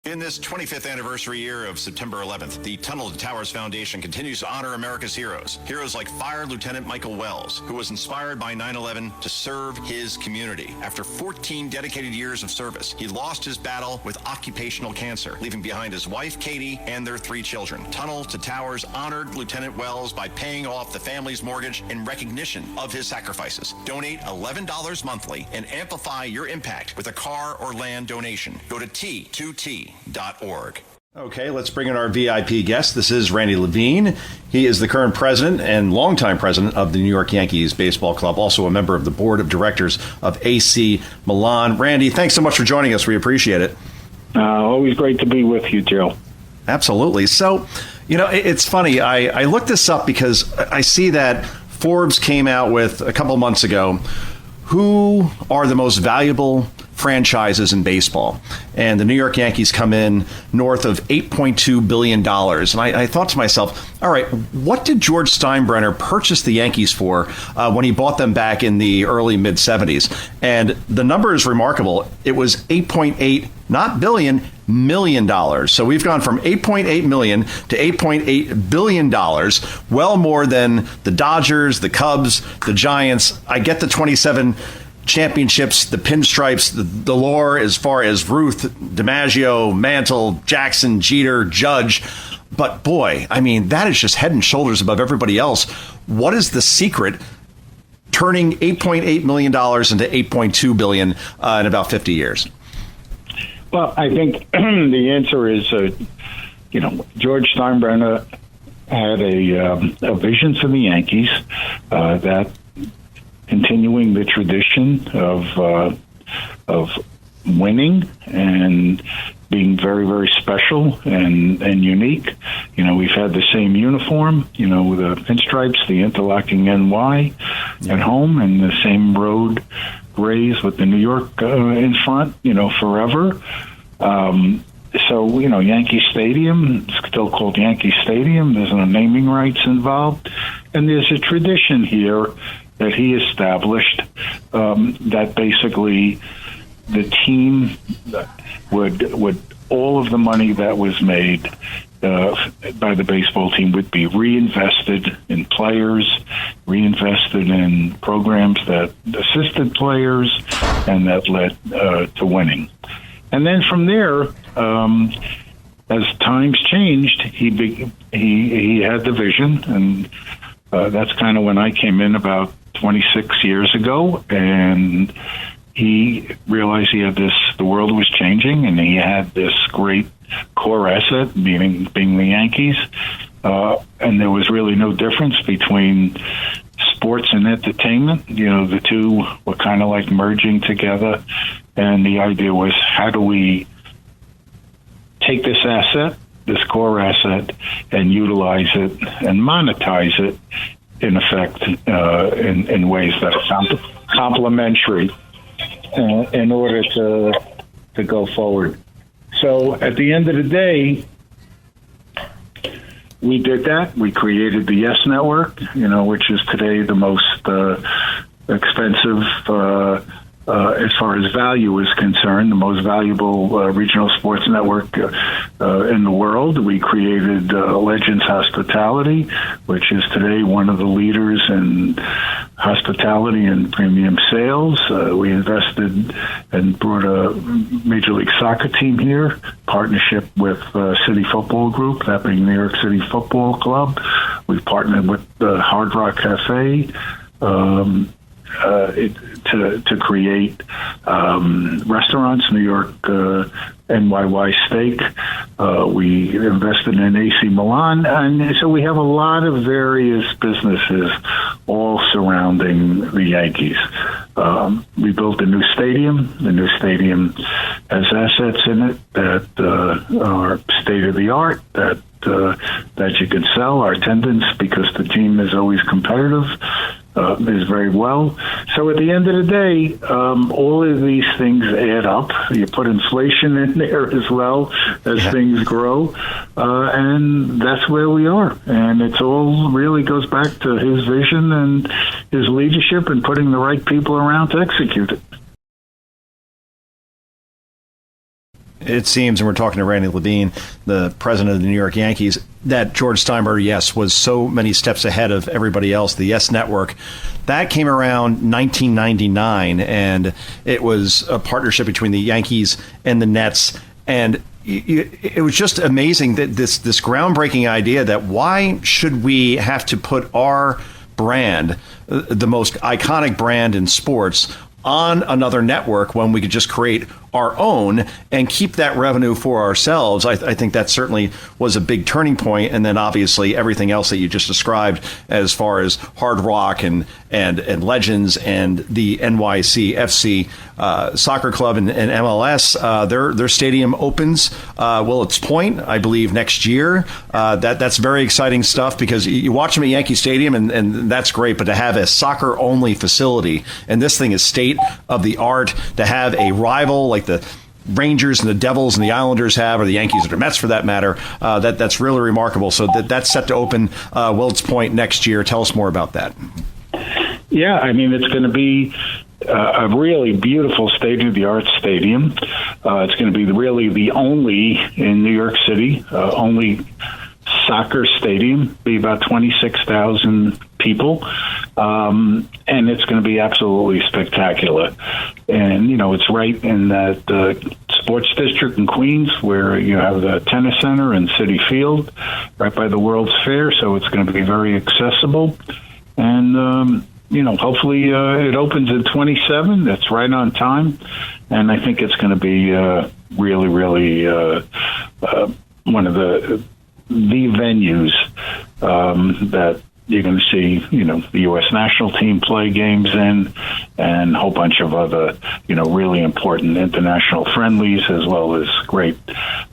In this 25th anniversary year of September 11th, the Tunnel to Towers Foundation continues to honor America's heroes. Heroes like Fire Lieutenant Michael Wells, who was inspired by 9/11 to serve his community. After 14 dedicated years of service, he lost his battle with occupational cancer, leaving behind his wife, Katie, and their 3 children. Tunnel to Towers honored Lieutenant Wells by paying off the family's mortgage in recognition of his sacrifices. Donate $11 monthly and amplify your impact with a car or land donation. Go to T2T. Okay, let's bring in our VIP guest. This is Randy Levine. He is the current president and longtime president of the New York Yankees baseball club, also a member of the board of directors of AC Milan. Randy, thanks so much for joining us. We appreciate it. Always great to be with you, Joe. Absolutely. So, it's funny. I looked this up because I see that Forbes came out with a couple months ago, who are the most valuable franchises in baseball, and the New York Yankees come in north of $8.2 billion. And I thought to myself, all right, what did George Steinbrenner purchase the Yankees for when he bought them back in the early mid-'70s? And the number is remarkable. It was 8.8, not billion, million dollars. So we've gone from 8.8 million to 8.8 billion dollars, well more than the Dodgers, the Cubs, the Giants. I get the 27 championships, the pinstripes, the lore as far as Ruth, DiMaggio, Mantle, Jackson, Jeter, Judge. But boy, I mean, that is just head and shoulders above everybody else. What is the secret turning $8.8 million into $8.2 billion in about 50 years? Well, I think the answer is, George Steinbrenner had a vision for the Yankees that continuing the tradition of winning and being very, very special and unique. We've had the same uniform, the pinstripes, the interlocking NY at home, and the same road grays with the New York in front, forever. So, Yankee Stadium, it's still called Yankee Stadium. There's no naming rights involved. And there's a tradition here that he established that basically the team would all of the money that was made by the baseball team would be reinvested in players, reinvested in programs that assisted players, and that led to winning. And then from there, as times changed, he had the vision, and that's kind of when I came in about 26 years ago, and he realized the world was changing, and he had this great core asset, being the Yankees, and there was really no difference between sports and entertainment. The two were kind of like merging together, and the idea was, how do we take this asset, this core asset, and utilize it and monetize it, in effect, in ways that are complementary in order to go forward. So at the end of the day, we did that. We created the Yes Network, which is today the most expensive as far as value is concerned, the most valuable regional sports network in the world. We created Legends Hospitality, which is today one of the leaders in hospitality and premium sales. We invested and brought a Major League Soccer team here, partnership with City Football Group, that being New York City Football Club. We've partnered with the Hard Rock Cafe, to create restaurants, New York NYY Steak. We invested in AC Milan, and so we have a lot of various businesses all surrounding the Yankees. We built a new stadium. The new stadium has assets in it that are state-of-the-art, that you can sell. Our attendance, because the team is always competitive, is very well. So at the end of the day, all of these things add up. You put inflation in there as well as things grow, and that's where we are. And it's all really goes back to his vision and his leadership and putting the right people around to execute it. It seems, and we're talking to Randy Levine, the president of the New York Yankees, that George Steinbrenner, yes, was so many steps ahead of everybody else. The Yes Network, that came around 1999, and it was a partnership between the Yankees and the Nets. And it was just amazing that this groundbreaking idea that why should we have to put our brand, the most iconic brand in sports, on another network when we could just create our own and keep that revenue for ourselves. I think that certainly was a big turning point. And then obviously everything else that you just described as far as Hard Rock and Legends and the NYCFC soccer club and MLS, their stadium opens Willets Point, I believe, next year. That's very exciting stuff because you watch them at Yankee Stadium and that's great, but to have a soccer only facility, and this thing is state of the art, to have a rival like the Rangers and the Devils and the Islanders have, or the Yankees or the Mets for that matter, that's really remarkable. So that's set to open Willets Point next year. Tell us more about that. Yeah, I mean, it's going to be a really beautiful state-of-the-art stadium. It's going to be really the only in New York City, only soccer stadium, be about 26,000 people. And it's going to be absolutely spectacular. And, it's right in that sports district in Queens where you have the tennis center and Citi Field, right by the World's Fair. So it's going to be very accessible. And, hopefully it opens in 27. That's right on time. And I think it's going to be really, really one of the venues that you're going to see, the U.S. national team play games in, and a whole bunch of other, really important international friendlies, as well as great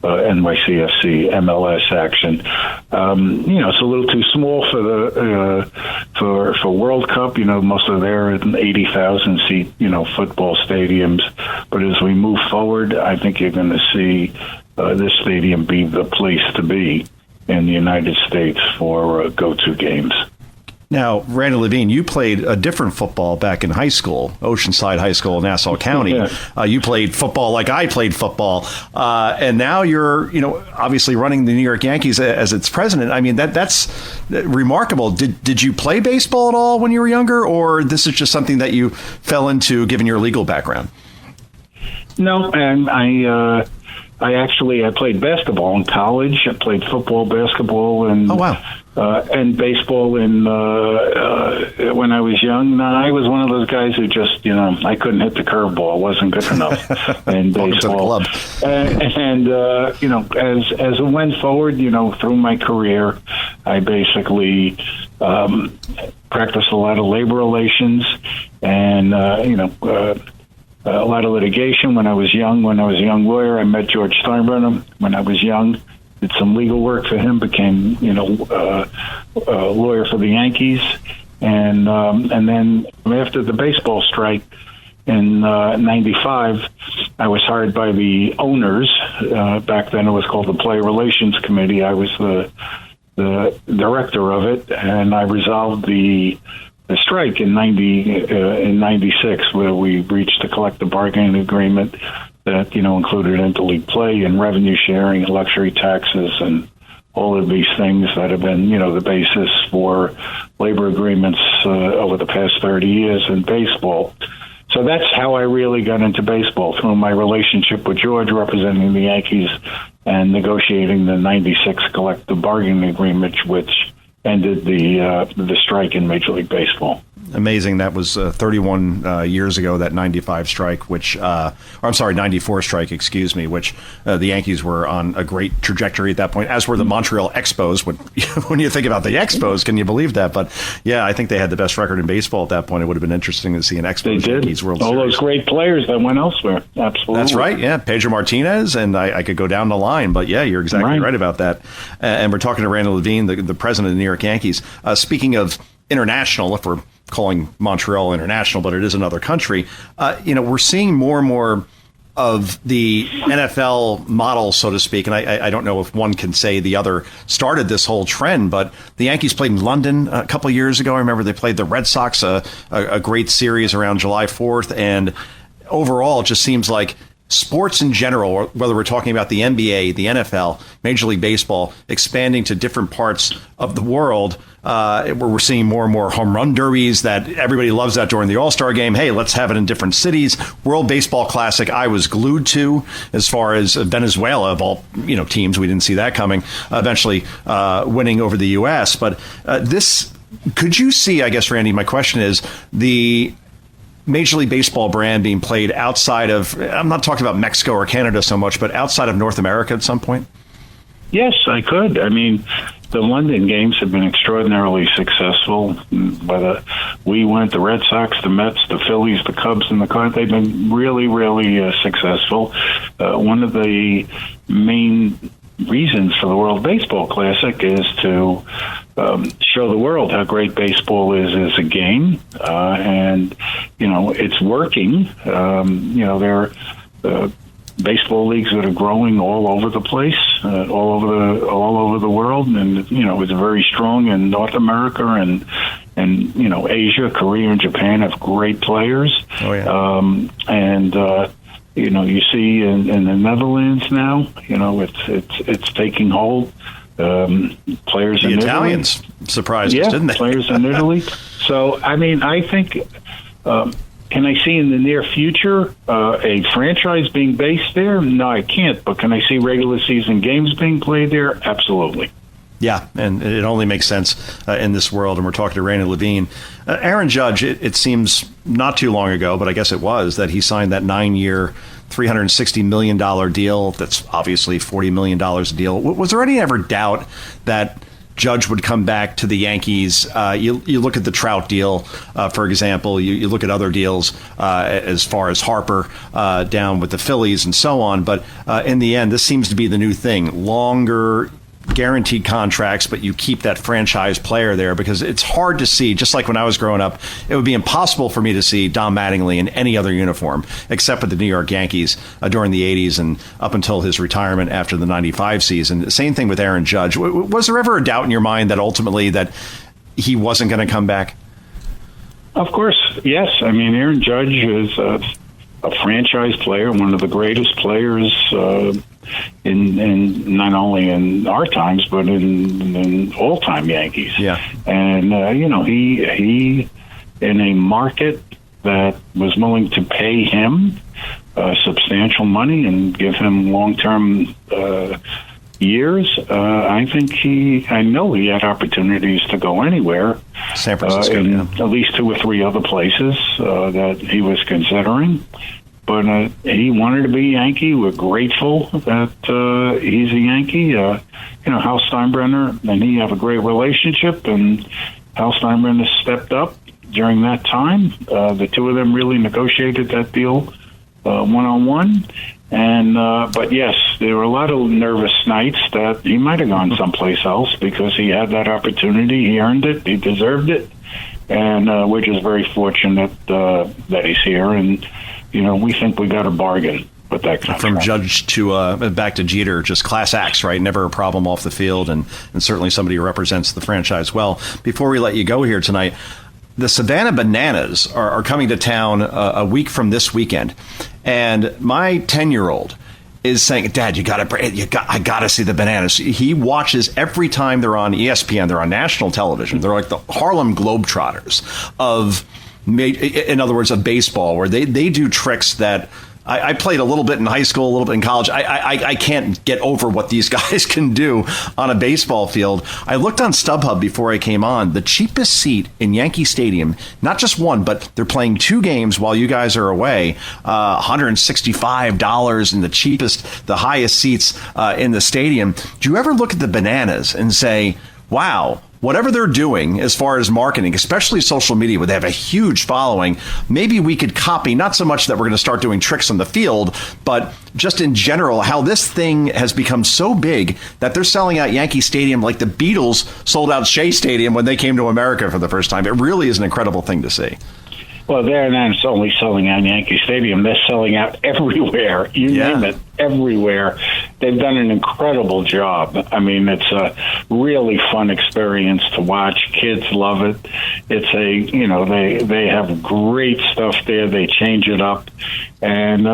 NYCFC MLS action. It's a little too small for the for World Cup. Most of their 80,000 seat, football stadiums. But as we move forward, I think you're going to see this stadium be the place to be in the United States for go-to games. Now, Randy Levine, you played a different football back in high school, Oceanside High School in Nassau County. Yeah. You played football like I played football. And now you're, obviously running the New York Yankees as its president. I mean, that's remarkable. Did you play baseball at all when you were younger, or this is just something that you fell into given your legal background? No, and I played basketball in college. I played football, basketball, and and baseball when I was young. And I was one of those guys who just, I couldn't hit the curveball. It wasn't good enough in baseball. And as it went forward, through my career, I basically practiced a lot of labor relations and, a lot of litigation when I was young. When I was a young lawyer, I met George Steinbrenner when I was young. Did some legal work for him. Became, a lawyer for the Yankees, and then after the baseball strike in '95, I was hired by the owners. Back then, it was called the Player Relations Committee. I was the director of it, and I resolved the strike in '96, where we reached a collective bargaining agreement that included interleague play and revenue sharing and luxury taxes and all of these things that have been the basis for labor agreements over the past 30 years in baseball. So that's how I really got into baseball, through my relationship with George representing the Yankees and negotiating the '96 collective bargaining agreement, which ended the strike in Major League Baseball. Amazing. That was 31 years ago, that 95 strike, which, 94 strike, excuse me, which the Yankees were on a great trajectory at that point, as were the Montreal Expos. When you think about the Expos, can you believe that? But yeah, I think they had the best record in baseball at that point. It would have been interesting to see an Expos Yankees World Series. All those great players that went elsewhere. Absolutely. That's right. Yeah. Pedro Martinez, and I could go down the line, but yeah, you're exactly right about that. And we're talking to Randy Levine, the president of the New York Yankees. Speaking of international, if we're calling Montreal international, but it is another country, we're seeing more and more of the NFL model, so to speak. And I don't know if one can say the other started this whole trend, but the Yankees played in London a couple of years ago. I remember they played the Red Sox, a great series around July 4th. And overall, it just seems like sports in general, or whether we're talking about the NBA, the NFL, Major League Baseball, expanding to different parts of the world, where we're seeing more and more home run derbies that everybody loves that during the All-Star game. Hey, let's have it in different cities. World Baseball Classic, I was glued to as far as Venezuela, of all teams. We didn't see that coming, eventually winning over the U.S. But this, could you see, I guess, Randy, my question is, the Major League Baseball brand being played outside of, I'm not talking about Mexico or Canada so much, but outside of North America at some point? Yes, I could. I mean, the London games have been extraordinarily successful. We went, the Red Sox, the Mets, the Phillies, the Cubs, and the Cardinals. They've been really, really successful. One of the main reasons for the World Baseball Classic is to show the world how great baseball is as a game, and it's working. There are baseball leagues that are growing all over the place, all over the world, and it's very strong in North America and Asia. Korea and Japan have great players. Oh yeah. You see in the Netherlands now, it's taking hold. Players in Italians Italy. Surprised us, didn't they? Players in Italy. So, I mean, I think, can I see in the near future a franchise being based there? No, I can't. But can I see regular season games being played there? Absolutely. Yeah, and it only makes sense in this world. And we're talking to Randy Levine. Aaron Judge, it seems not too long ago, but I guess it was, that he signed that 9-year, $360 million deal. That's obviously $40 million a deal. Was there any ever doubt that Judge would come back to the Yankees? You look at the Trout deal, for example. You look at other deals as far as Harper down with the Phillies and so on. But in the end, this seems to be the new thing. Longer guaranteed contracts, but you keep that franchise player there, because it's hard to see, just like when I was growing up, it would be impossible for me to see Don Mattingly in any other uniform except with the New York Yankees during the 80s and up until his retirement after the 95 season. Same thing with Aaron Judge. Was there ever a doubt in your mind that ultimately that he wasn't going to come back? Of course, yes. I mean, Aaron Judge is a franchise player, one of the greatest players in not only in our times, but in all-time Yankees. Yeah. And, he in a market that was willing to pay him substantial money and give him long-term years, I know he had opportunities to go anywhere. San Francisco, at least 2 or 3 other places that he was considering. But he wanted to be a Yankee. We're grateful that he's a Yankee. Hal Steinbrenner and he have a great relationship, and Hal Steinbrenner stepped up during that time. The two of them really negotiated that deal one-on-one. And but yes, there were a lot of nervous nights that he might have gone someplace else because he had that opportunity. He earned it. He deserved it. And we're just very fortunate that he's here. And we think we got a bargain with that contract. From Judge to back to Jeter, just class acts, right? Never a problem off the field, and certainly somebody who represents the franchise well. Before we let you go here tonight, the Savannah Bananas are coming to town a week from this weekend, and my 10-year-old is saying, "Dad, I got to see the Bananas." He watches every time they're on ESPN. They're on national television. They're like the Harlem Globetrotters of, in other words, of baseball, where they do tricks that I played a little bit in high school, a little bit in college. I can't get over what these guys can do on a baseball field. I looked on StubHub before I came on. The cheapest seat in Yankee Stadium, not just one, but they're playing 2 games while you guys are away, $165, and the highest seats in the stadium. Do you ever look at the Bananas and say, wow, whatever they're doing as far as marketing, especially social media, where they have a huge following, maybe we could copy, not so much that we're going to start doing tricks on the field, but just in general, how this thing has become so big that they're selling out Yankee Stadium like the Beatles sold out Shea Stadium when they came to America for the first time. It really is an incredible thing to see. Well, they're not only selling out Yankee Stadium, they're selling out everywhere. You name it, everywhere. They've done an incredible job. I mean, it's a really fun experience to watch. Kids love it. it's they have great stuff there. They change it up, and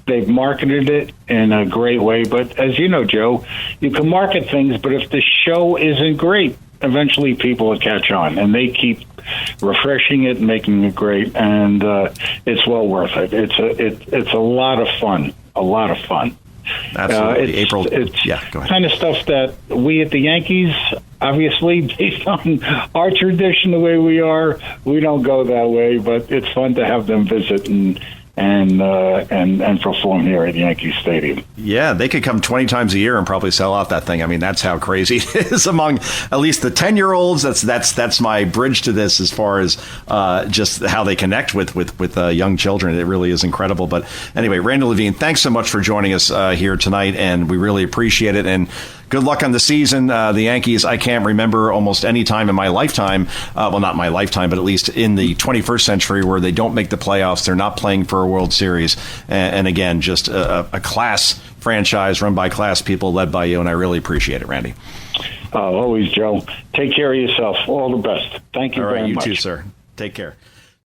they've marketed it in a great way. But as you know, Joe, you can market things, but if the show isn't great, eventually people will catch on, and they keep refreshing it and making it great, and it's well worth it. It's a lot of fun. A lot of fun. Absolutely. April. It's go ahead. kind of stuff that we at the Yankees, obviously, based on our tradition, the way we are, we don't go that way. But it's fun to have them visit and perform here at Yankee Stadium. Yeah, they could come 20 times a year and probably sell out that thing. I mean, that's how crazy it is among at least the 10-year-olds. That's my bridge to this as far as just how they connect with young children. It really is incredible. But anyway, Randy Levine, thanks so much for joining us here tonight, and we really appreciate it. And good luck on the season. The Yankees, I can't remember almost any time in my lifetime, well, not my lifetime, but at least in the 21st century, where they don't make the playoffs. They're not playing for a World Series. And again, just a class franchise run by class people led by you, and I really appreciate it, Randy. Always, Joe. Take care of yourself. All the best. Thank you very much. You too, sir. Take care.